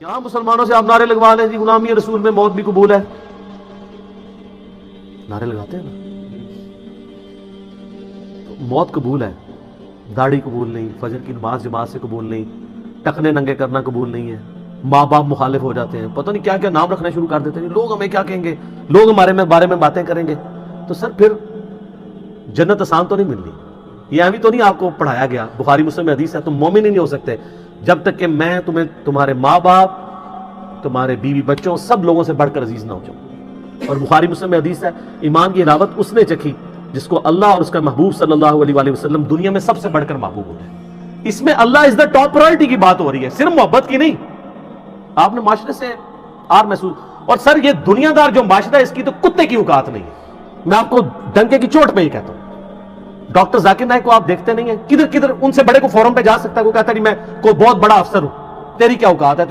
یہاں مسلمانوں سے آپ نعرے لگوا لیں جی غلامی رسول میں موت بھی قبول ہے، نعرے لگاتے ہیں نا، تو موت قبول ہے، داڑھی قبول نہیں، فجر کی نماز جماعت سے قبول نہیں، ٹکنے ننگے کرنا قبول نہیں ہے، ماں باپ مخالف ہو جاتے ہیں، پتہ نہیں کیا کیا نام رکھنا شروع کر دیتے ہیں، لوگ ہمیں کیا کہیں گے، لوگ ہمارے بارے میں باتیں کریں گے، تو سر پھر جنت آسان تو نہیں ملنی، یہ ابھی تو نہیں آپ کو پڑھایا گیا، بخاری مسلم میں حدیث ہے تم مومن ہی نہیں ہو سکتے جب تک کہ میں تمہیں تمہارے ماں باپ تمہارے بیوی بچوں سب لوگوں سے بڑھ کر عزیز نہ ہو جاؤں، اور بخاری مسلم میں حدیث ہے ایمان کی حلاوت اس نے چکھی جس کو اللہ اور اس کا محبوب صلی اللہ علیہ وآلہ وسلم دنیا میں سب سے بڑھ کر محبوب ہوتے ہیں، اس میں اللہ از دا ٹاپ پرائورٹی کی بات ہو رہی ہے، صرف محبت کی نہیں، آپ نے معاشرے سے آر محسوس، اور سر یہ دنیا دار جو معاشرہ ہے اس کی تو کتے کی اوقات نہیں ہے، میں آپ کو ڈنکے کی چوٹ پہ ہی کہتا ہوں، ڈاکٹر ذاکر نائک کو آپ دیکھتے نہیں ہیں، کدھر کدھر ان سے بڑے کو فورم پہ جا سکتا ہے، وہ کہتا ہے میں کوئی بہت بڑا افسر ہوں، تیری کیا اوقات ہے؟